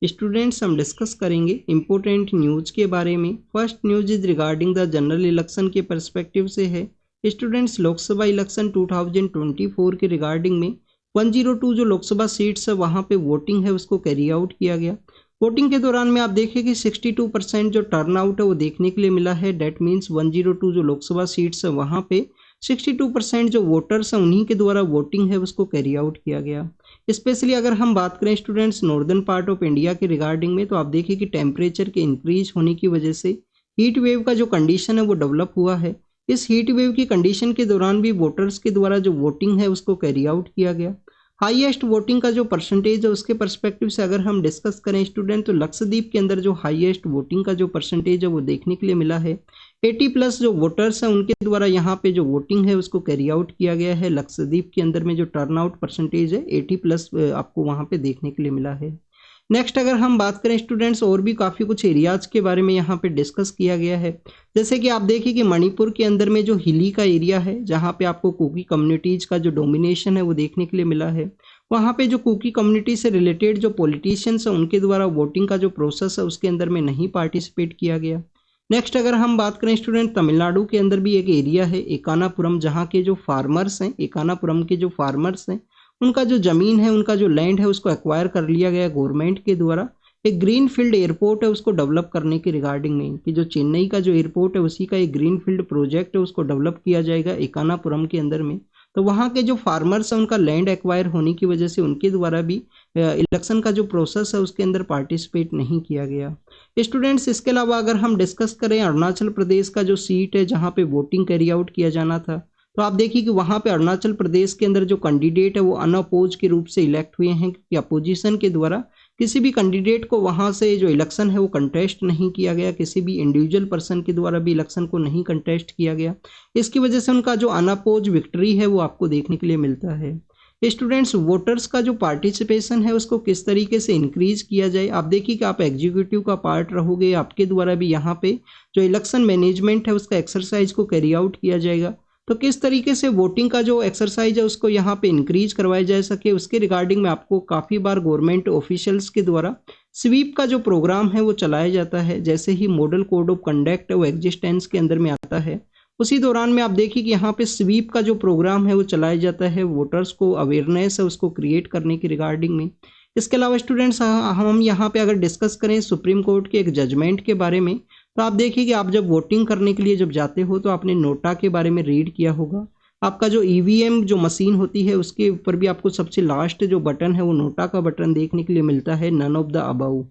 Students हम discuss करेंगे important news के बारे में। First news is regarding the general election के पर्सपेक्टिव से है। स्टूडेंट्स लोकसभा इलेक्शन 2024 के रिगार्डिंग में 102 जो लोकसभा सीट्स है वहाँ पे वोटिंग है उसको कैरी आउट किया गया। वोटिंग के दौरान में आप देखें कि 62% जो टर्न आउट है वो देखने के लिए मिला है। डेट मीन्स 102 जो लोकसभा सीट्स है वहाँ पे 62% जो वोटर्स हैं उन्हीं के द्वारा वोटिंग है उसको कैरी आउट किया गया। स्पेशली अगर हम बात करें students northern part of India के रिगार्डिंग में, तो आप देखिए कि टेम्परेचर के इंक्रीज होने की वजह से हीट वेव का जो कंडीशन है वो डेवलप हुआ है। इस हीट वेव की कंडीशन के दौरान भी वोटर्स के द्वारा जो वोटिंग है उसको कैरी आउट किया गया। हाईएस्ट वोटिंग का जो परसेंटेज है उसके पर्सपेक्टिव से अगर हम डिस्कस करें स्टूडेंट, तो लक्षद्वीप के अंदर जो हाईएस्ट वोटिंग का जो परसेंटेज है वो देखने के लिए मिला है। 80+ जो वोटर्स हैं उनके द्वारा यहाँ पे जो वोटिंग है उसको कैरी आउट किया गया है। लक्षद्वीप के अंदर में जो टर्न आउट परसेंटेज है 80+ आपको वहाँ पे देखने के लिए मिला है। नेक्स्ट अगर हम बात करें स्टूडेंट्स, और भी काफ़ी कुछ एरियाज के बारे में यहाँ पे डिस्कस किया गया है। जैसे कि आप देखिए कि मणिपुर के अंदर में जो हिली का एरिया है जहाँ पे आपको कुकी कम्युनिटीज का जो डोमिनेशन है वो देखने के लिए मिला है। वहाँ पे जो कुकी कम्युनिटी से रिलेटेड जो पॉलिटिशियंस हैं उनके द्वारा वोटिंग का जो प्रोसेस है उसके अंदर में नहीं पार्टिसिपेट किया गया। नेक्स्ट अगर हम बात करें स्टूडेंट, तमिलनाडु के अंदर भी एक एरिया है एकानापुरम, जहाँ के जो फार्मर्स हैं, एकानापुरम के जो फार्मर्स हैं उनका जो ज़मीन है, उनका जो लैंड है उसको एक्वायर कर लिया गया गवर्नमेंट के द्वारा। एक ग्रीन फील्ड एयरपोर्ट है उसको डेवलप करने के रिगार्डिंग में, कि जो चेन्नई का जो एयरपोर्ट है उसी का एक ग्रीन फील्ड प्रोजेक्ट है उसको डेवलप किया जाएगा एकानापुरम के अंदर में। तो वहाँ के जो फार्मर्स हैं उनका लैंड एक्वायर होने की वजह से उनके द्वारा भी इलेक्शन का जो प्रोसेस है उसके अंदर पार्टिसिपेट नहीं किया गया। स्टूडेंट्स इसके अलावा अगर हम डिस्कस करें अरुणाचल प्रदेश का जो सीट है जहाँ पे वोटिंग कैरी आउट किया जाना था, तो आप देखिए कि वहाँ पे अरुणाचल प्रदेश के अंदर जो कैंडिडेट है वो अनअपोज के रूप से इलेक्ट हुए हैं, क्योंकि अपोजिशन के द्वारा किसी भी कैंडिडेट को वहाँ से जो इलेक्शन है वो कंटेस्ट नहीं किया गया, किसी भी इंडिविजुअल पर्सन के द्वारा भी इलेक्शन को नहीं कंटेस्ट किया गया। इसकी वजह से उनका जो अनअपोज विक्ट्री है वो आपको देखने के लिए मिलता है। स्टूडेंट्स वोटर्स का जो पार्टिसिपेशन है उसको किस तरीके से इंक्रीज किया जाए, आप देखिए कि आप एग्जीक्यूटिव का पार्ट रहोगे, आपके द्वारा भी यहाँ पे जो इलेक्शन मैनेजमेंट है उसका एक्सरसाइज को कैरी आउट किया जाएगा। तो किस तरीके से वोटिंग का जो एक्सरसाइज है उसको यहाँ पे इंक्रीज करवाया जा सके उसके रिगार्डिंग में आपको काफ़ी बार गवर्नमेंट ऑफिशियल्स के द्वारा स्वीप का जो प्रोग्राम है वो चलाया जाता है। जैसे ही मॉडल कोड ऑफ कंडक्ट है वो एग्जिस्टेंस के अंदर में आता है, उसी दौरान में आप देखिए कि यहाँ पे स्वीप का जो प्रोग्राम है वो चलाया जाता है, वोटर्स को अवेयरनेस है उसको क्रिएट करने की रिगार्डिंग में। इसके अलावा स्टूडेंट्स हम यहाँ पे अगर डिस्कस करें सुप्रीम कोर्ट के एक जजमेंट के बारे में, तो आप देखिए कि आप जब वोटिंग करने के लिए जब जाते हो तो आपने नोटा के बारे में रीड किया होगा। आपका जो ईवीएम जो मशीन होती है उसके ऊपर भी आपको सबसे लास्ट जो बटन है वो नोटा का बटन देखने के लिए मिलता है, none of the above.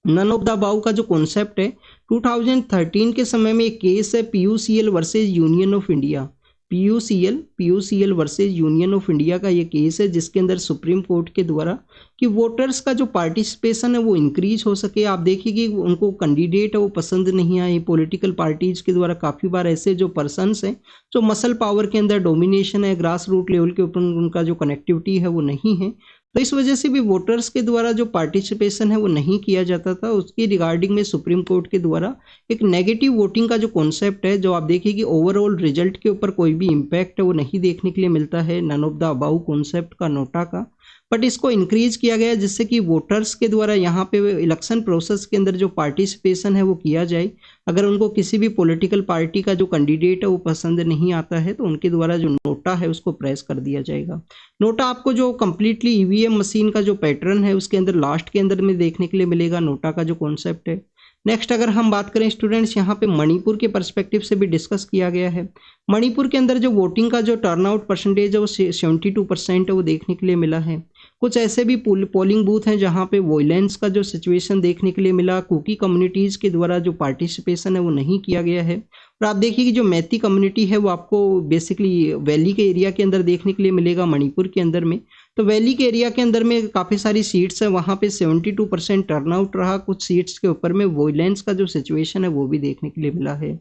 None of the above का जो कॉन्सेप्ट है 2013 के समय में एक केस है PUCL versus union of India. PUCL versus union of India का ये केस है जिसके अंदर सुप्रीम कोर्ट के द्वारा कि वोटर्स का जो पार्टिसिपेशन है वो इंक्रीज हो सके। आप देखिए कि उनको कैंडिडेट है वो पसंद नहीं आए, पॉलिटिकल पार्टीज के द्वारा काफ़ी बार ऐसे जो पर्सन्स हैं जो मसल पावर के अंदर डोमिनेशन है, ग्रास रूट लेवल के ऊपर उनका जो कनेक्टिविटी है वो नहीं है, तो इस वजह से भी वोटर्स के द्वारा जो पार्टिसिपेशन है वो नहीं किया जाता था। उसकी रिगार्डिंग में सुप्रीम कोर्ट के द्वारा एक नेगेटिव वोटिंग का जो कॉन्सेप्ट है, जो आप देखिए कि ओवरऑल रिजल्ट के ऊपर कोई भी इम्पैक्ट है वो नहीं देखने के लिए मिलता है none of the above concept का, नोटा का। बट इसको इंक्रीज किया गया जिससे कि वोटर्स के द्वारा यहाँ पे इलेक्शन प्रोसेस के अंदर जो पार्टिसिपेशन है वो किया जाए। अगर उनको किसी भी पॉलिटिकल पार्टी का जो कैंडिडेट है वो पसंद नहीं आता है तो उनके द्वारा जो नोटा है उसको प्रेस कर दिया जाएगा। नोटा आपको जो कम्प्लीटली ईवीएम मशीन का जो पैटर्न है उसके अंदर लास्ट के अंदर में देखने के लिए मिलेगा, नोटा का जो कॉन्सेप्ट है। नेक्स्ट अगर हम बात करें स्टूडेंट्स, यहाँ पे मणिपुर के पर्सपेक्टिव से भी डिस्कस किया गया है। मणिपुर के अंदर जो वोटिंग का जो टर्नआउट परसेंटेज है वो 72% है वो देखने के लिए मिला है। कुछ ऐसे भी पोलिंग बूथ हैं जहाँ पे वॉयलेंस का जो सिचुएशन देखने के लिए मिला, कुकी कम्युनिटीज़ के द्वारा जो पार्टिसिपेशन है वो नहीं किया गया है। और आप देखिए कि जो मैती कम्युनिटी है वो आपको बेसिकली वैली के एरिया के अंदर देखने के लिए मिलेगा मणिपुर के अंदर में। तो वैली के एरिया के अंदर में काफ़ी सारी सीट्स हैं, वहाँ पे 72% टर्नआउट रहा। कुछ सीट्स के ऊपर में वॉयलेंस का जो सिचुएशन है वो भी देखने के लिए मिला है।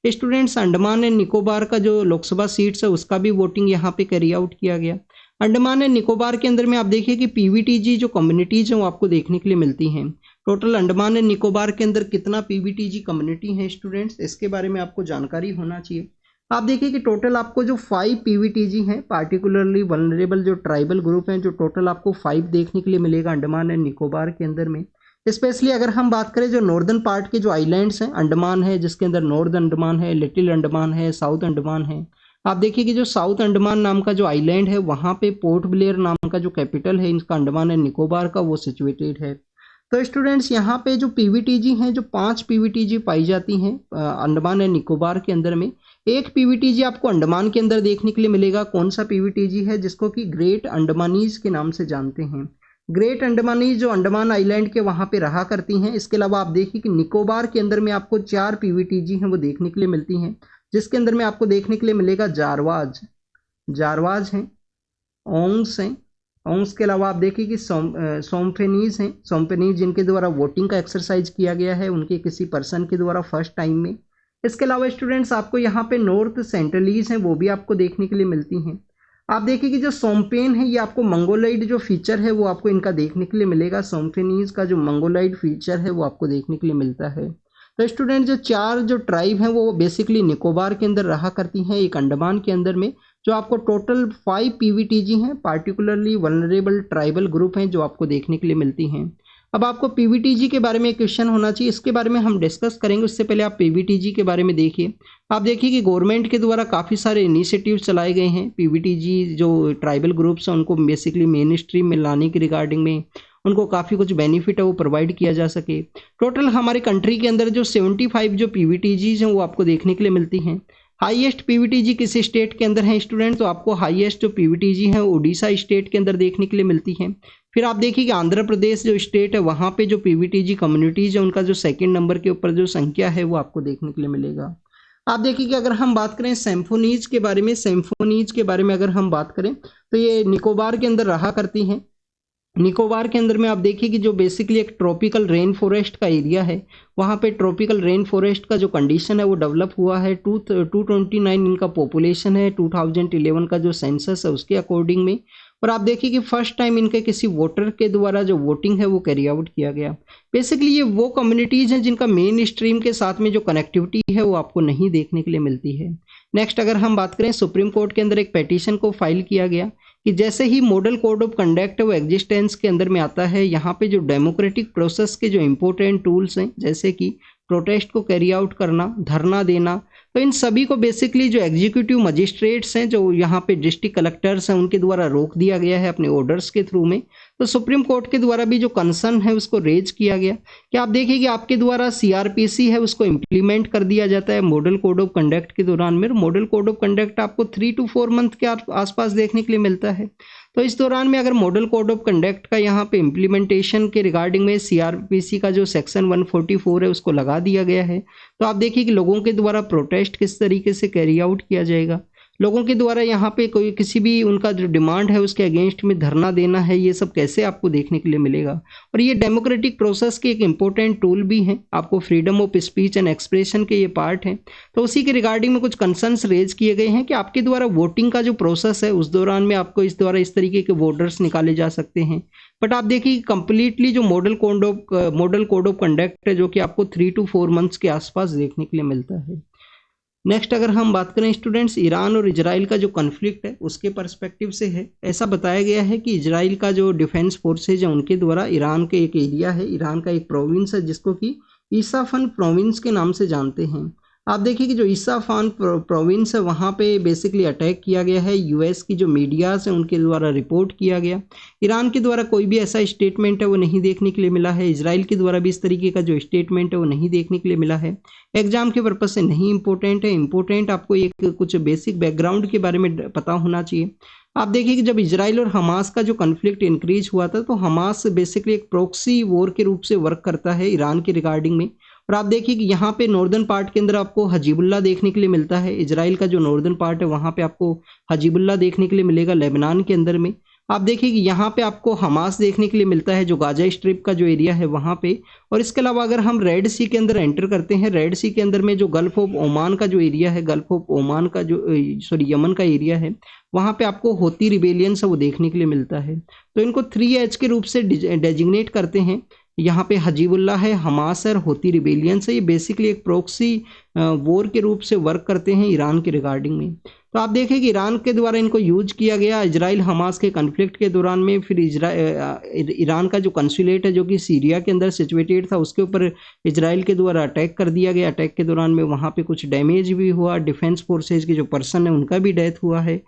स्टूडेंट्स अंडमान एंड निकोबार का जो लोकसभा सीट्स है उसका भी वोटिंग यहाँ पे कैरी आउट किया गया। अंडमान एंड निकोबार के अंदर में आप देखिए कि पीवीटीजी जो कम्युनिटीज हैं वो आपको देखने के लिए मिलती हैं। टोटल अंडमान एंड निकोबार के अंदर कितना पीवीटीजी कम्युनिटी है स्टूडेंट्स, इसके बारे में आपको जानकारी होना चाहिए। आप देखिए कि टोटल आपको जो 5 पीवीटीजी हैं, पार्टिकुलरली वल्नरेबल जो ट्राइबल ग्रुप हैं, जो टोटल आपको 5 देखने के लिए मिलेगा अंडमान एंड निकोबार के अंदर में। स्पेशली अगर हम बात करें जो नॉर्दर्न पार्ट के जो आइलैंड्स हैं, अंडमान है जिसके अंदर नॉर्थ अंडमान है, लिटिल अंडमान है, साउथ अंडमान है। आप देखिए कि जो साउथ अंडमान नाम का जो आइलैंड है वहाँ पे पोर्ट ब्लेयर नाम का जो कैपिटल है इनका अंडमान एंड निकोबार का, वो सिचुएटेड है। तो स्टूडेंट्स यहाँ पे जो पीवीटीजी हैं, जो 5 पीवीटीजी पाई जाती हैं अंडमान एंड निकोबार के अंदर में। एक पीवीटीजी आपको अंडमान के अंदर देखने के लिए मिलेगा। कौन सा पीवीटीजी है? जिसको कि ग्रेट अंडमानीज के नाम से जानते हैं। ग्रेट अंडमानीज जो अंडमान आइलैंड के वहाँ पे रहा करती हैं। इसके अलावा आप देखिए कि निकोबार के अंदर में आपको 4 पीवीटीजी हैं वो देखने के लिए मिलती हैं, जिसके अंदर में आपको देखने के लिए मिलेगा जारवाज हैं, ओंग्स हैं। ओंग्स के अलावा आप देखिए कि सोम्फेनीज हैं, सोम्फेनीज जिनके द्वारा वोटिंग का एक्सरसाइज किया गया है उनके किसी पर्सन के द्वारा फर्स्ट टाइम में। इसके अलावा स्टूडेंट्स आपको यहाँ पे नॉर्थ सेंट्रलीज हैं वो भी आपको देखने के लिए मिलती हैं। आप देखिए कि जो सोम्पेन है ये आपको मंगोलाइड जो फीचर है वो आपको इनका देखने के लिए मिलेगा। सोम्फेनीज का जो मंगोलाइड फीचर है वो आपको देखने के लिए मिलता है। तो स्टूडेंट जो 4 जो ट्राइब हैं वो बेसिकली निकोबार के अंदर रहा करती हैं, एक अंडमान के अंदर में। जो आपको टोटल 5 पीवीटीजी हैं, पार्टिकुलरली वल्नरेबल ट्राइबल ग्रुप हैं, जो आपको देखने के लिए मिलती हैं। अब आपको पीवीटीजी के बारे में क्वेश्चन होना चाहिए, इसके बारे में हम डिस्कस करेंगे। उससे पहले आप पीवीटीजी के बारे में देखिए। आप देखिए कि गवर्नमेंट के द्वारा काफ़ी सारे इनिशिएटिव चलाए गए हैं। पीवीटीजी जो ट्राइबल ग्रुप्स हैं उनको बेसिकली मेन स्ट्रीम में लाने की रिगार्डिंग में उनको काफ़ी कुछ बेनिफिट है वो प्रोवाइड किया जा सके। टोटल हमारे कंट्री के अंदर जो 75 जो पीवीटीजीज हैं वो आपको देखने के लिए मिलती हैं। हाईएस्ट पीवीटीजी किस स्टेट के अंदर है स्टूडेंट? तो आपको हाईएस्ट जो पीवीटीजी है उड़ीसा स्टेट के अंदर देखने के लिए मिलती है। फिर आप देखिए कि आंध्र प्रदेश जो स्टेट है वहाँ पे जो पीवीटीजी कम्युनिटीज है उनका जो सेकंड नंबर के ऊपर जो संख्या है वो आपको देखने के लिए मिलेगा। आप देखिए कि अगर हम बात करें सिम्फोनीज के बारे में अगर हम बात करें तो ये निकोबार के अंदर रहा करती हैं। निकोबार के अंदर में आप देखिए कि जो बेसिकली एक ट्रॉपिकल रेन फॉरेस्ट का एरिया है, वहाँ पे ट्रॉपिकल रेन फॉरेस्ट का जो कंडीशन है वो डेवलप हुआ है। 229 इनका पॉपुलेशन है 2011 का जो सेंसस है उसके अकॉर्डिंग में। और आप देखिए कि फर्स्ट टाइम इनके किसी वोटर के द्वारा जो वोटिंग है वो कैरी आउट किया गया। बेसिकली ये वो कम्युनिटीज़ हैं जिनका मेन स्ट्रीम के साथ में जो कनेक्टिविटी है वो आपको नहीं देखने के लिए मिलती है। नेक्स्ट अगर हम बात करें, सुप्रीम कोर्ट के अंदर एक पेटिशन को फाइल किया गया कि जैसे ही मॉडल कोड ऑफ कंडक्ट है वो एग्जिस्टेंस के अंदर में आता है, यहाँ पे जो डेमोक्रेटिक प्रोसेस के जो इंपॉर्टेंट टूल्स हैं जैसे कि प्रोटेस्ट को कैरी आउट करना, धरना देना, तो इन सभी को बेसिकली जो एग्जीक्यूटिव मजिस्ट्रेट्स हैं, जो यहाँ पे डिस्ट्रिक्ट कलेक्टर्स हैं, उनके द्वारा रोक दिया गया है अपने ऑर्डर्स के थ्रू में। तो सुप्रीम कोर्ट के द्वारा भी जो कंसर्न है उसको रेज किया गया कि आप देखिए कि आपके द्वारा सीआरपीसी है उसको इम्प्लीमेंट कर दिया जाता है मॉडल कोड ऑफ कंडक्ट के दौरान में। मॉडल कोड ऑफ कंडक्ट आपको 3 to 4 मंथ के आसपास देखने के लिए मिलता है। तो इस दौरान में अगर मॉडल कोड ऑफ कंडक्ट का यहाँ पे इम्प्लीमेंटेशन के रिगार्डिंग में सीआरपीसी का जो सेक्शन 144 है उसको लगा दिया गया है, तो आप देखिए कि लोगों के द्वारा प्रोटेस्ट किस तरीके से कैरी आउट किया जाएगा। लोगों के द्वारा यहाँ पे कोई किसी भी उनका जो डिमांड है उसके अगेंस्ट में धरना देना है, ये सब कैसे आपको देखने के लिए मिलेगा। और ये डेमोक्रेटिक प्रोसेस के एक इम्पोर्टेंट टूल भी हैं, आपको freedom of speech and expression के ये पार्ट हैं। तो उसी के रिगार्डिंग में कुछ कंसर्न्स रेज किए गए हैं कि आपके द्वारा वोटिंग का जो प्रोसेस है उस दौरान में आपको इस द्वारा इस तरीके के वोटर्स निकाले जा सकते हैं। बट आप देखिए कंप्लीटली जो मॉडल कोड ऑफ कंडक्ट है जो कि आपको 3 to 4 मंथ्स के आसपास देखने के लिए मिलता है। नेक्स्ट अगर हम बात करें स्टूडेंट्स, ईरान और इजराइल का जो कॉन्फ्लिक्ट है उसके पर्सपेक्टिव से है। ऐसा बताया गया है कि इजराइल का जो डिफेंस फोर्सेज है उनके द्वारा ईरान के एक एरिया है, ईरान का एक प्रोविंस है जिसको कि ईसाफन प्रोविंस के नाम से जानते हैं। आप देखिए कि जो ईसाफान प्रोविंस है वहाँ पे बेसिकली अटैक किया गया है। यूएस की जो मीडियाज हैं उनके द्वारा रिपोर्ट किया गया। ईरान के द्वारा कोई भी ऐसा स्टेटमेंट है वो नहीं देखने के लिए मिला है। इजराइल के द्वारा भी इस तरीके का जो स्टेटमेंट है वो नहीं देखने के लिए मिला है। एग्जाम के पर्पज से नहीं इंपॉर्टेंट है, इंपॉर्टेंट आपको एक कुछ बेसिक बैकग्राउंड के बारे में पता होना चाहिए। आप देखिए कि जब इजराइल और हमास का जो कॉन्फ्लिक्ट इंक्रीज हुआ था तो हमास बेसिकली एक प्रॉक्सी वॉर के रूप से वर्क करता है ईरान के रिगार्डिंग में। और आप देखिए कि यहाँ पे नॉर्दर्न पार्ट के अंदर आपको हजीबुल्ला देखने के लिए मिलता है। इजराइल का जो नॉर्दर्न पार्ट है वहाँ पे आपको हजीबुल्ला देखने के लिए मिलेगा लेबनान के अंदर में। आप देखिए कि यहाँ पे आपको हमास देखने के लिए मिलता है जो गाजा स्ट्रिप का जो एरिया है वहाँ पे। और इसके अलावा अगर हम रेड सी के अंदर एंटर करते हैं, रेड सी के अंदर में जो गल्फ ऑफ ओमान का जो एरिया है, गल्फ ऑफ ओमान का जो यमन का एरिया है, वहाँ पे आपको होती रिबेलियंस है वो देखने के लिए मिलता है। तो इनको 3H के रूप से डेजिग्नेट करते हैं। यहाँ पे हजीबुल्लाह है, हमास है, होती रिबेलियन है। ये बेसिकली एक प्रॉक्सी वॉर के रूप से वर्क करते हैं ईरान के रिगार्डिंग में। तो आप देखें कि ईरान के द्वारा इनको यूज किया गया इजराइल हमास के कन्फ्लिक्ट के दौरान में। फिर ईरान का जो कंसुलेट है जो कि सीरिया के अंदर सिचुएटेड था, उसके ऊपर इजराइल के द्वारा अटैक कर दिया गया। अटैक के दौरान में वहाँ पे कुछ डैमेज भी हुआ, डिफेंस फोर्सेज के जो पर्सन है उनका भी डेथ हुआ है।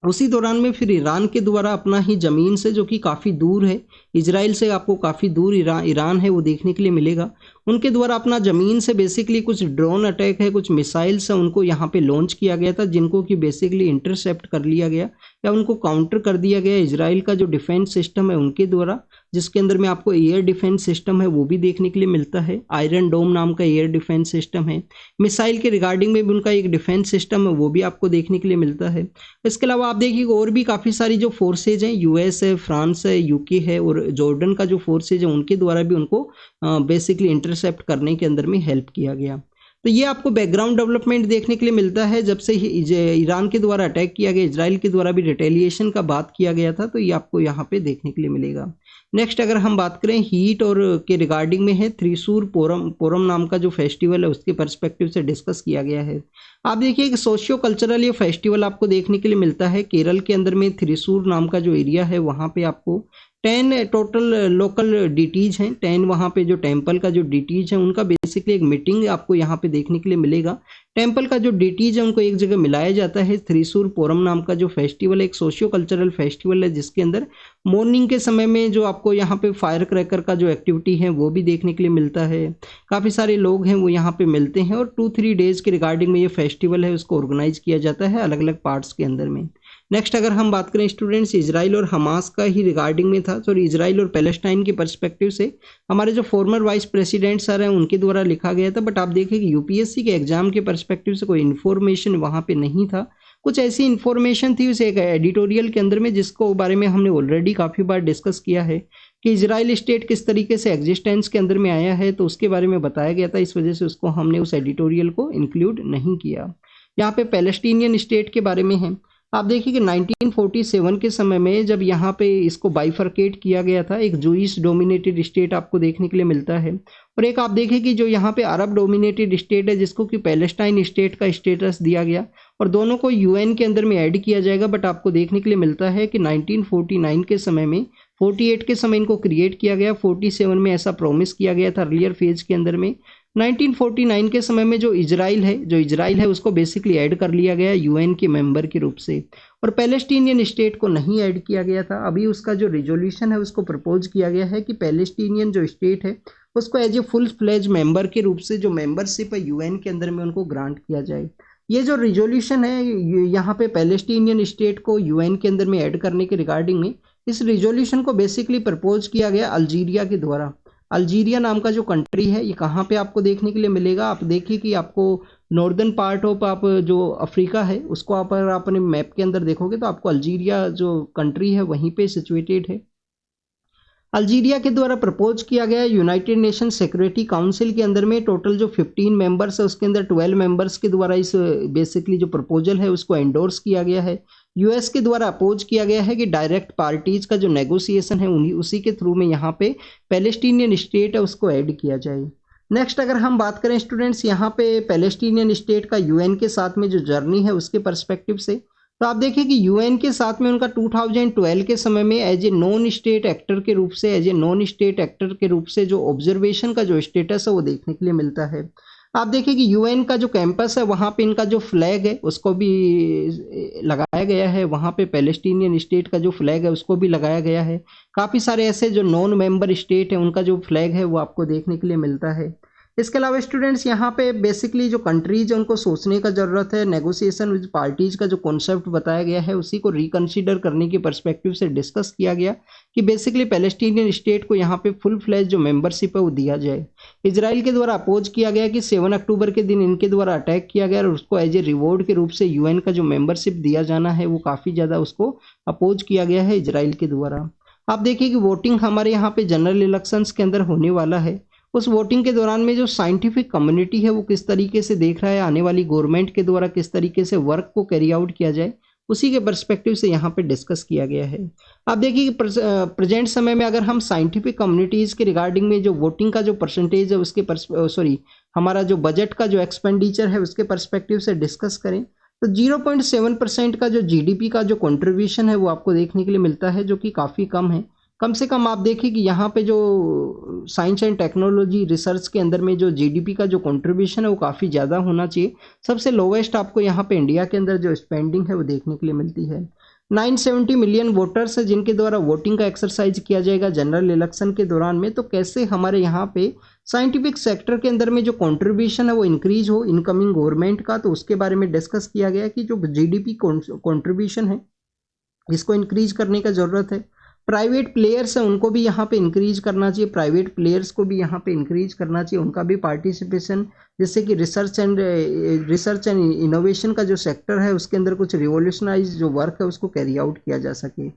उसी दौरान में फिर ईरान के द्वारा अपना ही ज़मीन से, जो कि काफ़ी दूर है इजराइल से, आपको काफ़ी दूर ईरान है वो देखने के लिए मिलेगा, उनके द्वारा अपना ज़मीन से बेसिकली कुछ ड्रोन अटैक है, कुछ मिसाइल्स है, उनको यहाँ पे लॉन्च किया गया था, जिनको कि बेसिकली इंटरसेप्ट कर लिया गया या उनको काउंटर कर दिया गया इजराइल का जो डिफेंस सिस्टम है उनके द्वारा, जिसके अंदर में आपको एयर डिफेंस सिस्टम है वो भी देखने के लिए मिलता है। आयरन डोम नाम का एयर डिफेंस सिस्टम है। मिसाइल के रिगार्डिंग में भी उनका एक डिफेंस सिस्टम है वो भी आपको देखने के लिए मिलता है। इसके अलावा आप देखिए और भी काफ़ी सारी जो फोर्सेज हैं, यूएस है, फ्रांस है, यूके है और जॉर्डन का जो फोर्सेज है उनके द्वारा भी उनको बेसिकली इंटरसेप्ट करने के अंदर में हेल्प किया गया। तो ये आपको बैकग्राउंड डेवलपमेंट देखने के लिए मिलता है। जब से ईरान के द्वारा अटैक किया गया, इजराइल के द्वारा भी रिटेलिएशन का बात किया गया था, तो ये आपको यहाँ पे देखने के लिए मिलेगा। नेक्स्ट अगर हम बात करें हीट और के रिगार्डिंग में है, त्रिशूर पोरम नाम का जो फेस्टिवल है उसके पर्सपेक्टिव से डिस्कस किया गया है। आप देखिए कि सोशियो कल्चरल ये फेस्टिवल आपको देखने के लिए मिलता है केरल के अंदर में। त्रिशूर नाम का जो एरिया है वहाँ पे आपको 10 टोटल लोकल डिटीज हैं, 10 वहाँ पे जो टेम्पल का जो डिटीज है उनका बेसिकली एक मीटिंग आपको यहाँ पे देखने के लिए मिलेगा। टेम्पल का जो डिटीज है उनको एक जगह मिलाया जाता है। त्रिशूर पोरम नाम का जो फेस्टिवल है एक सोशियो कल्चरल फेस्टिवल है, जिसके अंदर मॉर्निंग के समय में जो आपको यहाँ पे फायर क्रैकर का जो एक्टिविटी है वो भी देखने के लिए मिलता है। काफ़ी सारे लोग हैं वो यहाँ पे मिलते हैं और 2-3 डेज के रिगार्डिंग में ये फेस्टिवल है उसको ऑर्गेनाइज किया जाता है अलग अलग पार्ट्स के अंदर में। नेक्स्ट अगर हम बात करें स्टूडेंट्स, इजराइल और हमास का ही रिगार्डिंग में था, सॉरी इजराइल और पैलेस्टाइन के पर्सपेक्टिव से हमारे जो फॉर्मर वाइस प्रेसिडेंट सर हैं उनके द्वारा लिखा गया था। बट आप देखें कि यूपीएससी के एग्जाम के पर्सपेक्टिव से कोई इन्फॉर्मेशन वहाँ पे नहीं था। कुछ ऐसी इन्फॉर्मेशन थी उस एक एडिटोरियल के अंदर में जिसको बारे में हमने ऑलरेडी काफ़ी बार डिस्कस किया है कि इजराइल स्टेट किस तरीके से एग्जिस्टेंस के अंदर में आया है, तो उसके बारे में बताया गया था। इस वजह से उसको हमने उस एडिटोरियल को इंक्लूड नहीं किया। यहाँ पे पैलेस्टीनियन स्टेट के बारे में है। आप देखिए कि 1947 के समय में जब यहाँ पे इसको बाइफरकेट किया गया था, एक जूइश डोमिनेटेड स्टेट आपको देखने के लिए मिलता है और एक आप देखिए कि जो यहाँ पे अरब डोमिनेटेड स्टेट है जिसको कि पैलेस्टाइन स्टेट का स्टेटस दिया गया और दोनों को यूएन के अंदर में ऐड किया जाएगा। बट आपको देखने के लिए मिलता है कि 1949 के समय में, 48 के समय इनको क्रिएट किया गया, 47 में ऐसा प्रॉमिस किया गया था अर्लियर फेज के अंदर में। 1949 के समय में जो इजराइल है उसको बेसिकली ऐड कर लिया गया यूएन के मेंबर के रूप से और पैलेस्टीनियन स्टेट को नहीं ऐड किया गया था। अभी उसका जो रिजोल्यूशन है उसको प्रपोज किया गया है कि पैलेस्टीनियन जो स्टेट है उसको as a full fledge member के रूप से जो मेंबरशिप है यूएन के अंदर में उनको ग्रांट किया जाए। ये जो रिजोल्यूशन है यहाँ पे पैलेस्टीनियन स्टेट को यूएन के अंदर में ऐड करने के रिगार्डिंग में, इस रिजोल्यूशन को बेसिकली प्रपोज किया गया अल्जीरिया के द्वारा। अल्जीरिया नाम का जो कंट्री है ये कहाँ पे आपको देखने के लिए मिलेगा, आप देखिए कि आपको नॉर्दर्न पार्ट ऑफ आप जो अफ्रीका है उसको आप अगर अपने मैप के अंदर देखोगे तो आपको अल्जीरिया जो कंट्री है वहीं पे सिचुएटेड है। अल्जीरिया के द्वारा प्रपोज किया गया यूनाइटेड नेशन सिक्योरिटी काउंसिल के अंदर में टोटल जो 15 मेंबर्स है उसके अंदर 12 मेंबर्स के द्वारा इस बेसिकली जो प्रपोजल है उसको एंडोर्स किया गया है। यूएस के द्वारा अपोज किया गया है कि डायरेक्ट पार्टीज का जो नेगोशिएशन है उसी के थ्रू में यहाँ पे पैलेस्टीनियन स्टेट है उसको ऐड किया जाए। नेक्स्ट अगर हम बात करें स्टूडेंट्स यहाँ पे पैलेस्टीनियन स्टेट का यूएन के साथ में जो जर्नी है उसके पर्सपेक्टिव से, तो आप देखिए कि यूएन के साथ में उनका 2012 के समय में as a non state actor के रूप से जो ऑब्जर्वेशन का जो स्टेटस है वो देखने के लिए मिलता है। आप देखिए कि यूएन का जो कैंपस है वहाँ पे इनका जो फ्लैग है उसको भी लगाया गया है, वहाँ पे पैलेस्टीनियन स्टेट का जो फ्लैग है उसको भी लगाया गया है। काफ़ी सारे ऐसे जो नॉन मेंबर स्टेट है उनका जो फ्लैग है वो आपको देखने के लिए मिलता है। इसके अलावा स्टूडेंट्स यहाँ पे बेसिकली जो कंट्रीज है उनको सोचने का ज़रूरत है। नेगोशिएशन विद पार्टीज का जो कॉन्सेप्ट बताया गया है उसी को रिकंसीडर करने के पर्सपेक्टिव से डिस्कस किया गया कि बेसिकली पैलेस्टीनियन स्टेट को यहाँ पे फुल फ्लैज जो मेंबरशिप है वो दिया जाए। इजराइल के द्वारा अपोज किया गया कि 7 अक्टूबर के दिन इनके द्वारा अटैक किया गया और उसको एज ए रिवॉर्ड के रूप से यूएन का जो मेंबरशिप दिया जाना है वो काफ़ी ज़्यादा उसको अपोज किया गया है इजराइल के द्वारा। आप देखिए कि वोटिंग हमारे यहाँ पे जनरल इलेक्शंस के अंदर होने वाला है। उस वोटिंग के दौरान में जो साइंटिफिक कम्युनिटी है वो किस तरीके से देख रहा है आने वाली गवर्नमेंट के द्वारा किस तरीके से वर्क को कैरी आउट किया जाए उसी के पर्सपेक्टिव से यहाँ पे डिस्कस किया गया है। आप देखिए कि प्रेजेंट समय में अगर हम साइंटिफिक कम्युनिटीज़ के रिगार्डिंग में जो वोटिंग का जो परसेंटेज है उसके हमारा जो बजट का जो एक्सपेंडिचर है उसके पर्सपेक्टिव से डिस्कस करें तो 0.7% का जो जीडीपी का जो कंट्रीब्यूशन है वो आपको देखने के लिए मिलता है, जो कि काफ़ी कम है। कम से कम आप देखिए कि यहाँ पे जो साइंस एंड टेक्नोलॉजी रिसर्च के अंदर में जो जीडीपी का जो कंट्रीब्यूशन है वो काफ़ी ज़्यादा होना चाहिए। सबसे लोवेस्ट आपको यहाँ पे इंडिया के अंदर जो स्पेंडिंग है वो देखने के लिए मिलती है। 970 मिलियन वोटर्स है जिनके द्वारा वोटिंग का एक्सरसाइज किया जाएगा जनरल इलेक्शन के दौरान में। तो कैसे हमारे यहाँ पे साइंटिफिक सेक्टर के अंदर में जो कंट्रीब्यूशन है वो इंक्रीज हो इनकमिंग गवर्नमेंट का, तो उसके बारे में डिस्कस किया गया कि जो जीडीपी कंट्रीब्यूशन है इसको इंक्रीज करने का ज़रूरत है। प्राइवेट प्लेयर्स हैं उनको भी यहाँ पे इंक्रीज करना चाहिए, प्राइवेट प्लेयर्स को भी यहाँ पे इंक्रीज करना चाहिए, उनका भी पार्टिसिपेशन, जिससे कि रिसर्च एंड इनोवेशन का जो सेक्टर है उसके अंदर कुछ रिवोल्यूशनाइज जो वर्क है उसको कैरी आउट किया जा सके।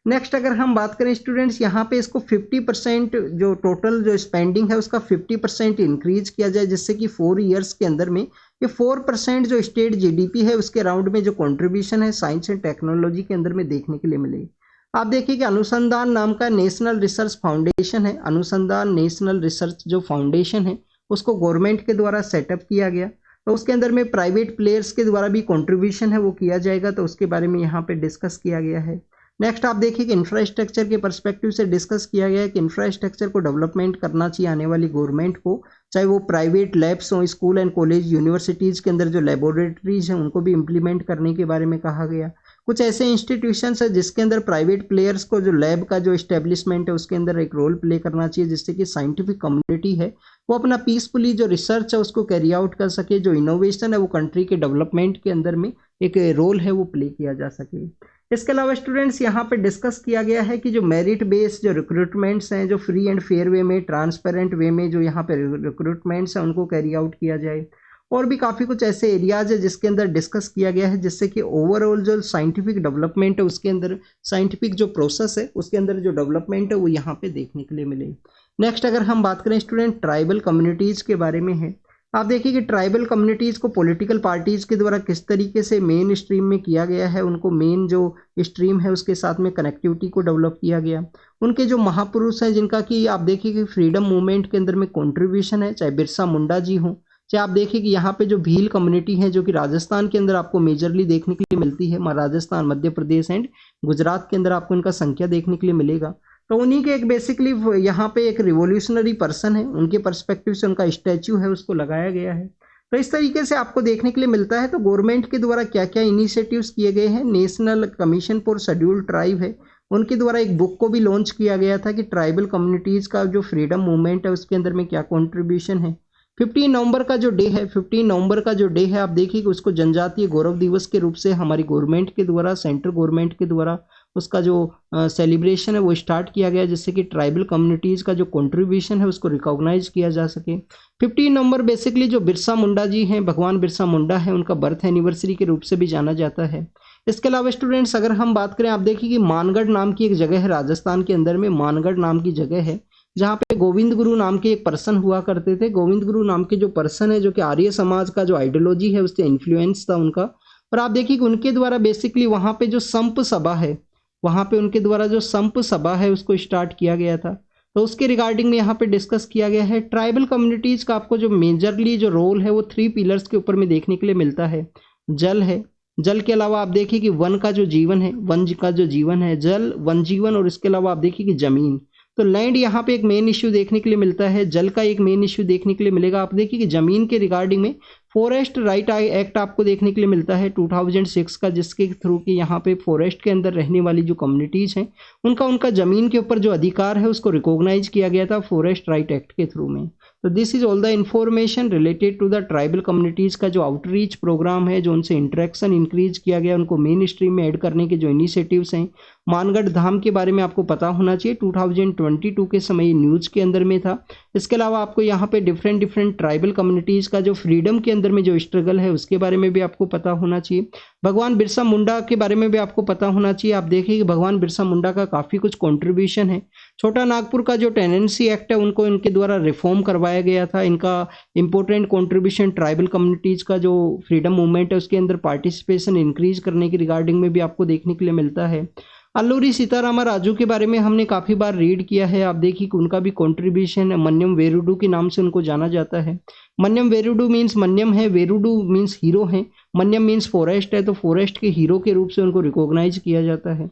नेक्स्ट अगर हम बात करें स्टूडेंट्स, यहाँ पे इसको 50% जो टोटल जो स्पेंडिंग है उसका 50% इंक्रीज किया जाए, जिससे कि 4 ईयर्स के अंदर में ये 4% जो स्टेट जीडीपी है उसके अराउंड में जो कंट्रीब्यूशन है साइंस एंड टेक्नोलॉजी के अंदर में देखने के लिए मिले। आप देखिए कि अनुसंधान नाम का नेशनल रिसर्च फाउंडेशन है, अनुसंधान नेशनल रिसर्च जो फाउंडेशन है उसको गवर्नमेंट के द्वारा सेटअप किया गया, तो उसके अंदर में प्राइवेट प्लेयर्स के द्वारा भी कंट्रीब्यूशन है वो किया जाएगा, तो उसके बारे में यहाँ पे डिस्कस किया गया है। नेक्स्ट आप देखिए कि इंफ्रास्ट्रक्चर के पर्सपेक्टिव से डिस्कस किया गया है कि इंफ्रास्ट्रक्चर को डेवलपमेंट करना चाहिए आने वाली गवर्नमेंट को, चाहे वो प्राइवेट लैब्स हों, स्कूल एंड कॉलेज यूनिवर्सिटीज़ के अंदर जो लेबोरेटरीज हैं उनको भी इम्प्लीमेंट करने के बारे में कहा गया। कुछ ऐसे इंस्टीट्यूशंस है जिसके अंदर प्राइवेट प्लेयर्स को जो लैब का जो इस्टेब्लिशमेंट है उसके अंदर एक रोल प्ले करना चाहिए, जिससे कि साइंटिफिक कम्युनिटी है वो अपना पीसफुली जो रिसर्च है उसको कैरी आउट कर सके, जो इनोवेशन है वो कंट्री के डेवलपमेंट के अंदर में एक रोल है वो प्ले किया जा सके। इसके अलावा स्टूडेंट्स यहाँ पे डिस्कस किया गया है कि जो मेरिट बेस्ड जो रिक्रूटमेंट्स हैं जो फ्री एंड फेयर वे में, ट्रांसपेरेंट वे में जो यहाँ पे रिक्रूटमेंट्स हैं उनको कैरी आउट किया जाए। और भी काफ़ी कुछ ऐसे एरियाज है जिसके अंदर डिस्कस किया गया है, जिससे कि ओवरऑल जो साइंटिफिक डेवलपमेंट है उसके अंदर साइंटिफिक जो प्रोसेस है उसके अंदर जो डेवलपमेंट है वो यहाँ पे देखने के लिए मिले। नेक्स्ट अगर हम बात करें स्टूडेंट ट्राइबल कम्युनिटीज़ के बारे में है, आप देखिए कि ट्राइबल कम्युनिटीज़ को पॉलिटिकल पार्टीज़ के द्वारा किस तरीके से मेन स्ट्रीम में किया गया है, उनको मेन जो स्ट्रीम है उसके साथ में कनेक्टिविटी को डेवलप किया गया। उनके जो महापुरुष हैं जिनका कि आप देखिए कि फ्रीडम मूवमेंट के अंदर में कंट्रीब्यूशन है, चाहे बिरसा मुंडा जी हों, चाहे आप देखिए कि यहाँ पे जो भील कम्युनिटी है जो कि राजस्थान के अंदर आपको मेजरली देखने के लिए मिलती है, राजस्थान, मध्य प्रदेश एंड गुजरात के अंदर आपको इनका संख्या देखने के लिए मिलेगा। तो उन्हीं के एक बेसिकली यहाँ पे एक रिवोल्यूशनरी पर्सन है, उनके पर्सपेक्टिव से उनका स्टैच्यू है उसको लगाया गया है। तो इस तरीके से आपको देखने के लिए मिलता है। तो गवर्नमेंट के द्वारा क्या क्या इनिशिएटिव्स किए गए हैं, national commission for scheduled tribe है उनके द्वारा एक बुक को भी लॉन्च किया गया था कि ट्राइबल कम्युनिटीज़ का जो फ्रीडम मूवमेंट है उसके अंदर में क्या कॉन्ट्रीब्यूशन है। 15 नवंबर का जो डे है, 15 नवंबर का जो डे है आप देखिए कि उसको जनजातीय गौरव दिवस के रूप से हमारी गवर्नमेंट के द्वारा, सेंट्रल गवर्नमेंट के द्वारा उसका जो सेलिब्रेशन है वो स्टार्ट किया गया, जिससे कि ट्राइबल कम्युनिटीज़ का जो कंट्रीब्यूशन है उसको रिकॉग्नाइज किया जा सके। 15 नवंबर बेसिकली जो बिरसा मुंडा जी हैं, भगवान बिरसा मुंडा है, उनका बर्थ एनिवर्सरी के रूप से भी जाना जाता है। इसके अलावा स्टूडेंट्स अगर हम बात करें, आप देखिए कि मानगढ़ नाम की एक जगह है राजस्थान के अंदर में, मानगढ़ नाम की जगह है जहाँ पे गोविंद गुरु नाम के एक पर्सन हुआ करते थे। गोविंद गुरु नाम के जो पर्सन है जो कि आर्य समाज का जो आइडियोलॉजी है उससे इन्फ्लुएंस था उनका, और आप देखिए कि उनके द्वारा बेसिकली वहाँ पे जो संप सभा है, वहाँ पे उनके द्वारा जो संप सभा है उसको स्टार्ट किया गया था। तो उसके रिगार्डिंग में यहाँ पे डिस्कस किया गया है। ट्राइबल कम्युनिटीज़ का आपको जो मेजरली जो रोल है वो 3 पिलर्स के ऊपर में देखने के लिए मिलता है। जल है, जल के अलावा आप देखिए कि वन का जो जीवन है, वन का जो जीवन है, जल, वन जीवन, और इसके अलावा आप देखिए कि जमीन। तो लैंड यहाँ पे एक मेन इश्यू देखने के लिए मिलता है, जल का एक मेन इश्यू देखने के लिए मिलेगा। आप देखिए कि जमीन के रिगार्डिंग में फॉरेस्ट राइट एक्ट आपको देखने के लिए मिलता है 2006 का, जिसके थ्रू कि यहाँ पे फॉरेस्ट के अंदर रहने वाली जो कम्युनिटीज़ हैं उनका जमीन के ऊपर जो अधिकार है उसको रिकॉग्नाइज किया गया था फॉरेस्ट राइट एक्ट के थ्रू में। तो this is all the information related to the tribal communities का जो आउटरीच प्रोग्राम है, जो उनसे इंटरेक्शन इंक्रीज किया गया, उनको मेन स्ट्रीम में ऐड करने के जो इनिशिएटिव्स हैं। मानगढ़ धाम के बारे में आपको पता होना चाहिए, 2022 के समय न्यूज़ के अंदर में था। इसके अलावा आपको यहाँ पे डिफरेंट ट्राइबल कम्युनिटीज़ का जो फ्रीडम के अंदर में जो स्ट्रगल है उसके बारे में भी आपको पता होना चाहिए। भगवान बिरसा मुंडा के बारे में भी आपको पता होना चाहिए। आप देखिए कि भगवान बिरसा मुंडा का काफ़ी कुछ कंट्रीब्यूशन है। छोटा नागपुर का जो टेनेंसी एक्ट है उनको इनके द्वारा रिफॉर्म करवाया गया था। इनका इंपॉर्टेंट कंट्रीब्यूशन ट्राइबल कम्युनिटीज़ का जो फ्रीडम मूवमेंट है उसके अंदर पार्टिसिपेशन इंक्रीज करने की रिगार्डिंग में भी आपको देखने के लिए मिलता है। अल्लूरी सीतारामा राजू के बारे में हमने काफ़ी बार रीड किया है। आप देखिए कि उनका भी कंट्रीब्यूशन है। मन्यम वेरुडू के नाम से उनको जाना जाता है। मन्यम वेरुडू मीन्स मन्यम है, वेरुडू मीन्स हीरो है, मन्यम मीन्स फॉरेस्ट है, तो फॉरेस्ट के हीरो के रूप से उनको रिकॉग्नाइज किया जाता है।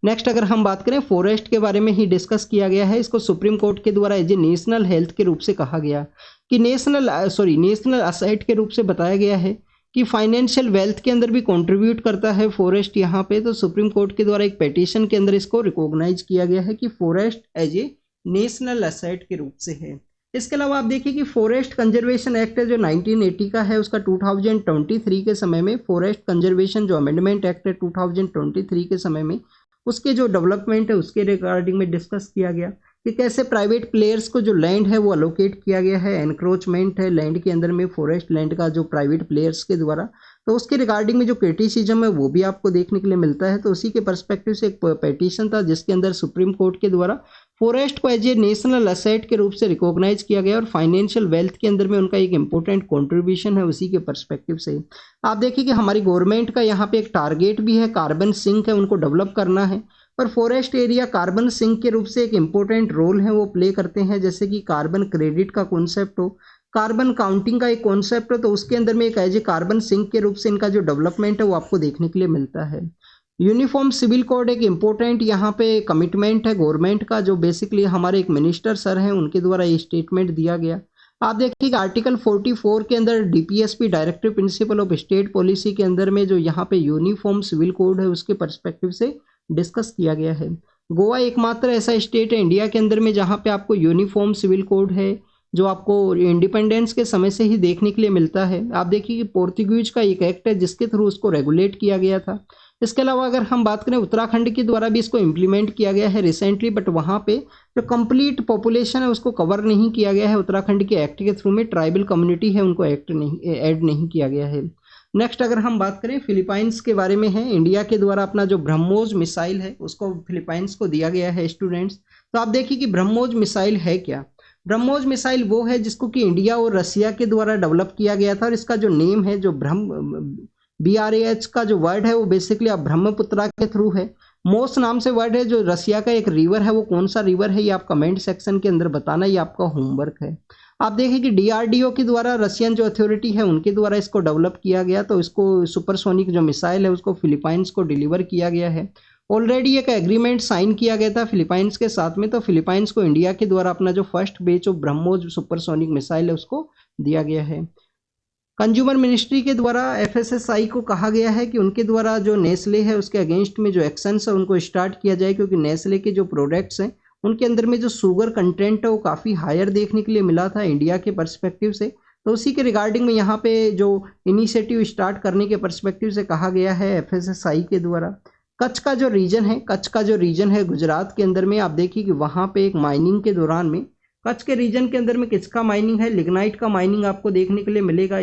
नेक्स्ट अगर हम बात करें फॉरेस्ट के बारे में ही डिस्कस किया गया है। इसको सुप्रीम कोर्ट के द्वारा एज ए नेशनल हेल्थ के रूप से कहा गया कि नेशनल असेट के रूप से बताया गया है कि फाइनेंशियल वेल्थ के अंदर भी कंट्रीब्यूट करता है फॉरेस्ट यहाँ पे। तो सुप्रीम कोर्ट के द्वारा एक पेटिशन के अंदर इसको रिकॉग्नाइज किया गया है कि forest as a national asset के रूप से है। इसके अलावा आप देखिए कि फॉरेस्ट कंजर्वेशन एक्ट है जो 1980 का है, उसका 2023 के समय में फॉरेस्ट कंजर्वेशन जो अमेंडमेंट एक्ट है 2023 के समय में उसके जो डेवलपमेंट है उसके रिगार्डिंग में डिस्कस किया गया कि कैसे प्राइवेट प्लेयर्स को जो लैंड है वो अलोकेट किया गया है। एनक्रोचमेंट है लैंड के अंदर में फॉरेस्ट लैंड का जो प्राइवेट प्लेयर्स के द्वारा, तो उसके रिगार्डिंग में जो क्रिटिसिज्म है वो भी आपको देखने के लिए मिलता है। तो उसी के पर्सपेक्टिव से एक पेटिशन था जिसके अंदर सुप्रीम कोर्ट के द्वारा फॉरेस्ट को एज ए नेशनल असेट के रूप से रिकॉग्नाइज किया गया और फाइनेंशियल वेल्थ के अंदर में उनका एक इंपॉर्टेंट कंट्रीब्यूशन है। उसी के पर्सपेक्टिव से आप देखिए कि हमारी गवर्नमेंट का यहाँ पे एक टारगेट भी है, कार्बन सिंक है उनको डेवलप करना है। पर फॉरेस्ट एरिया कार्बन सिंक के रूप से एक इम्पोर्टेंट रोल है वो प्ले करते हैं, जैसे कि कार्बन क्रेडिट का कॉन्सेप्ट हो, कार्बन काउंटिंग का एक कॉन्सेप्ट हो, तो उसके अंदर में एक एज ए कार्बन सिंक के रूप से इनका जो डेवलपमेंट है वो आपको देखने के लिए मिलता है। यूनिफॉर्म सिविल कोड एक इम्पोर्टेंट यहाँ पे कमिटमेंट है गवर्नमेंट का, जो बेसिकली हमारे एक मिनिस्टर सर हैं उनके द्वारा ये स्टेटमेंट दिया गया। आप देखिए कि आर्टिकल 44 के अंदर DPSP directive principle of state policy के अंदर में जो यहाँ पे यूनिफॉर्म सिविल कोड है उसके पर्सपेक्टिव से डिस्कस किया गया है। गोवा एकमात्र ऐसा स्टेट है इंडिया के अंदर में जहाँ पे आपको यूनिफॉर्म सिविल कोड है जो आपको इंडिपेंडेंस के समय से ही देखने के लिए मिलता है। आप देखिए कि पोर्तुगीज का एक एक्ट है जिसके थ्रू उसको रेगुलेट किया गया था। इसके अलावा अगर हम बात करें उत्तराखंड के द्वारा भी इसको इम्प्लीमेंट किया गया है रिसेंटली, बट वहाँ पे जो कंप्लीट पॉपुलेशन है उसको कवर नहीं किया गया है उत्तराखंड के एक्ट के थ्रू में। ट्राइबल कम्युनिटी है उनको एक्ट नहीं ऐड नहीं किया गया है। नेक्स्ट अगर हम बात करें फिलीपाइंस के बारे में है, इंडिया के द्वारा अपना जो ब्रह्मोस मिसाइल है उसको फिलीपाइंस को दिया गया है स्टूडेंट्स। तो आप देखिए कि ब्रह्मोस मिसाइल है क्या। ब्रह्मोस मिसाइल वो है जिसको कि इंडिया और रसिया के द्वारा डेवलप किया गया था और इसका जो नेम है जो BRAH का जो वर्ड है वो बेसिकली अब ब्रह्मपुत्रा के थ्रू है। मोस नाम से वर्ड है जो रसिया का एक रिवर है, वो कौन सा रिवर है ये आप कमेंट सेक्शन के अंदर बताना, ये आपका होमवर्क है। आप देखिए कि DRDO के द्वारा रशियन जो अथॉरिटी है उनके द्वारा इसको डेवलप किया गया, तो इसको सुपरसोनिक जो मिसाइल है उसको फिलीपाइंस को डिलीवर किया गया है। ऑलरेडी एक एग्रीमेंट साइन किया गया था फिलीपाइंस के साथ में, तो फिलीपाइंस को इंडिया के द्वारा अपना जो first batch of BrahMos supersonic missile है उसको दिया गया है। कंज्यूमर मिनिस्ट्री के द्वारा FSSAI को कहा गया है कि उनके द्वारा जो नेस्ले है उसके अगेंस्ट में जो एक्शंस है उनको स्टार्ट किया जाए, क्योंकि नेस्ले के जो प्रोडक्ट्स हैं उनके अंदर में जो शुगर कंटेंट है वो काफ़ी हायर देखने के लिए मिला था इंडिया के पर्सपेक्टिव से। तो उसी के रिगार्डिंग में यहाँ पे जो इनिशिएटिव स्टार्ट करने के पर्सपेक्टिव से कहा गया है FSSAI के द्वारा। कच्छ का जो रीजन है गुजरात के अंदर में, आप देखिए कि वहाँ पे एक माइनिंग के दौरान में कच्छ के रीजन के अंदर में किसका माइनिंग है, लिग्नाइट का माइनिंग आपको देखने के लिए मिलेगा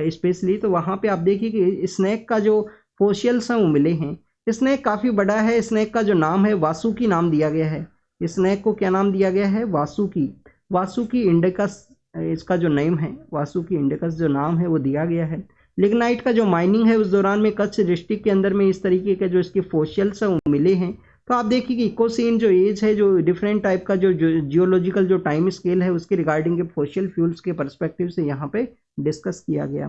स्पेशली। तो वहाँ पे आप देखिए कि स्नैक का जो फोसिल्स हैं वो मिले हैं। स्नैक काफ़ी बड़ा है, स्नैक का जो नाम है वासुकी नाम दिया गया है। स्नैक को क्या नाम दिया गया है, वासुकी इंडिकस इसका जो नेम है, वासुकी इंडिकस जो नाम है वो दिया गया है। लिग्नाइट का जो माइनिंग है उस दौरान में कच्छ डिस्ट्रिक्ट के अंदर में इस तरीके के जो इसके फोसिल्स हैं वो मिले हैं। तो आप देखिए कि इकोसीन जो एज है, जो डिफरेंट टाइप का जो जियोलॉजिकल जो टाइम स्केल है उसके रिगार्डिंग के फोसिल फ्यूल्स के पर्सपेक्टिव से यहाँ पे डिस्कस किया गया।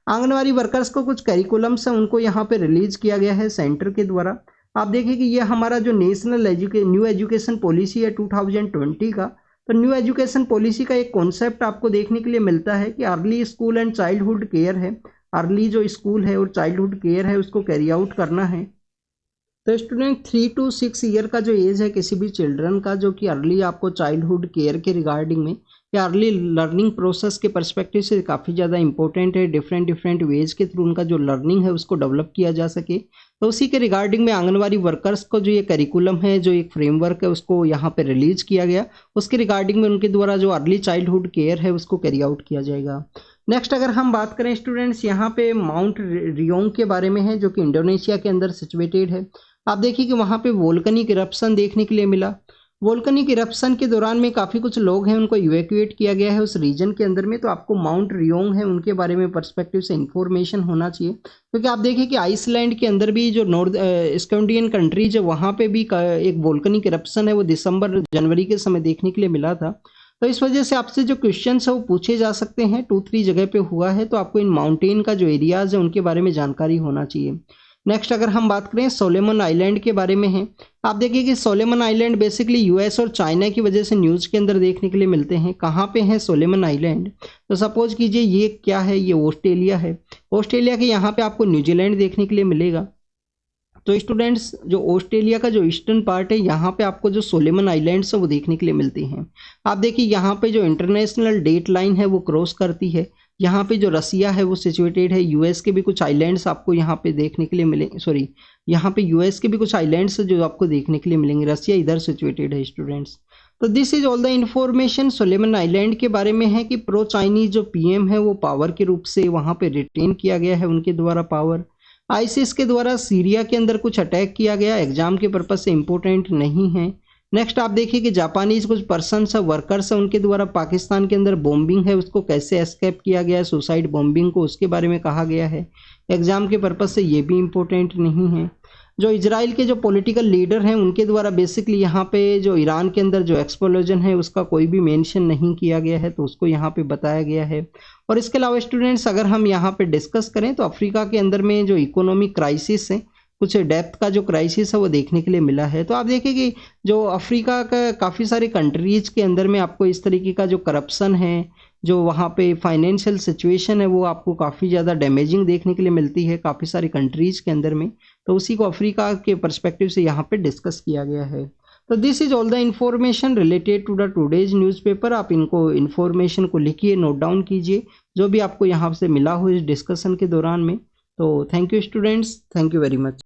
आंगनवाड़ी वर्कर्स को कुछ करिकुलम्स हैं उनको यहाँ पे रिलीज किया गया है सेंटर के द्वारा। आप देखिए कि ये हमारा जो नेशनल न्यू एजुकेशन पॉलिसी है 2020 का, तो न्यू एजुकेशन पॉलिसी का एक कॉन्सेप्ट आपको देखने के लिए मिलता है कि early school and childhood care है, अर्ली जो स्कूल है और चाइल्डहुड केयर है उसको कैरी आउट करना है। तो स्टूडेंट 3 to 6 ईयर का जो एज है किसी भी चिल्ड्रन का, जो कि अर्ली आपको चाइल्डहुड केयर के रिगार्डिंग में या अर्ली लर्निंग प्रोसेस के पर्सपेक्टिव से काफ़ी ज़्यादा इंपॉर्टेंट है। डिफरेंट वेज के थ्रू उनका जो लर्निंग है उसको डेवलप किया जा सके। तो उसी के रिगार्डिंग में आंगनवाड़ी वर्कर्स को जो ये करिकुलम है, जो एक फ्रेमवर्क है उसको यहाँ पे रिलीज किया गया, उसके रिगार्डिंग में उनके द्वारा जो अर्ली चाइल्डहुड केयर है उसको कैरी आउट किया जाएगा। नेक्स्ट अगर हम बात करें स्टूडेंट्स, यहाँ पे माउंट रियोंग के बारे में है जो कि इंडोनेशिया के अंदर सिचुएटेड है। आप देखिए कि वहाँ पे वोल्केनिक इरप्शन देखने के लिए मिला। वोल्केनिक इरप्शन के दौरान में काफ़ी कुछ लोग हैं उनको इवैक्यूएट किया गया है उस रीजन के अंदर में। तो आपको माउंट रियोंग है उनके बारे में पर्सपेक्टिव से इंफॉर्मेशन होना चाहिए, क्योंकि आप देखिए कि आइसलैंड के अंदर भी जो नॉर्थ स्कैंडिनेवियन कंट्रीज है वहाँ पे भी एक वोल्केनिक इरप्शन है वो दिसंबर जनवरी के समय देखने के लिए मिला था। तो इस वजह से आपसे जो क्वेश्चन है वो पूछे जा सकते हैं, 2-3 जगह पे हुआ है, तो आपको इन माउंटेन का जो एरियाज है उनके बारे में जानकारी होना चाहिए। नेक्स्ट अगर हम बात करें सोलोमन आइलैंड के बारे में है। आप देखिए कि सोलोमन आइलैंड बेसिकली यूएस और चाइना की वजह से न्यूज़ के अंदर देखने के लिए मिलते हैं। कहाँ पे है सोलोमन आइलैंड? तो सपोज कीजिए ये क्या है, ये ऑस्ट्रेलिया है। ऑस्ट्रेलिया के यहाँ पे आपको न्यूजीलैंड देखने के लिए मिलेगा। तो स्टूडेंट्स जो ऑस्ट्रेलिया का जो ईस्टर्न पार्ट है यहाँ पे आपको जो सोलोमन आइलैंड्स है वो देखने के लिए मिलती हैं। आप देखिए यहाँ पे जो इंटरनेशनल डेट लाइन है वो क्रॉस करती है। यहाँ पे जो रसिया है वो सिचुएटेड है। यूएस के भी कुछ आइलैंड्स आपको यहाँ पे देखने के लिए मिलेंगे, सॉरी यहाँ पे यूएस के भी कुछ आइलैंड्स जो आपको देखने के लिए मिलेंगे। रसिया इधर सिचुएटेड है स्टूडेंट्स। तो this is all the information Solomon island के बारे में है कि प्रो चाइनीज जो पीएम है वो पावर के रूप से वहाँ पे रिटेन किया गया है उनके द्वारा पावर। आईसिस के द्वारा सीरिया के अंदर कुछ अटैक किया गया, एग्जाम के पर्पज से इंपॉर्टेंट नहीं है। नेक्स्ट आप देखिए कि जापानीज कुछ पर्सन्स है, वर्कर्स है, उनके द्वारा पाकिस्तान के अंदर बॉम्बिंग है उसको कैसे एस्केप किया गया है, सुसाइड बॉम्बिंग को, उसके बारे में कहा गया है। एग्जाम के पर्पज से ये भी इंपॉर्टेंट नहीं है। जो इजराइल के जो पॉलिटिकल लीडर हैं उनके द्वारा बेसिकली यहाँ पे जो ईरान के अंदर जो एक्सप्लोजन है उसका कोई भी मेंशन नहीं किया गया है, तो उसको यहाँ पे बताया गया है। और इसके अलावा स्टूडेंट्स अगर हम यहाँ पे डिस्कस करें तो अफ्रीका के अंदर में जो इकोनॉमिक क्राइसिस है, कुछ डेप्थ का जो क्राइसिस है वो देखने के लिए मिला है। तो आप देखिए कि जो अफ्रीका का काफ़ी सारे कंट्रीज के अंदर में आपको इस तरीके का जो करप्शन है, जो वहाँ पे फाइनेंशियल सिचुएशन है वो आपको काफ़ी ज़्यादा डैमेजिंग देखने के लिए मिलती है काफ़ी सारी कंट्रीज के अंदर में। तो उसी को अफ्रीका के पर्सपेक्टिव से यहाँ पे डिस्कस किया गया है। तो this is all the information related to the today's newspaper. आप इनको इन्फॉर्मेशन को लिखिए, नोट डाउन कीजिए जो भी आपको यहाँ से मिला हो इस डिस्कशन के दौरान में। तो thank you students, thank you very much.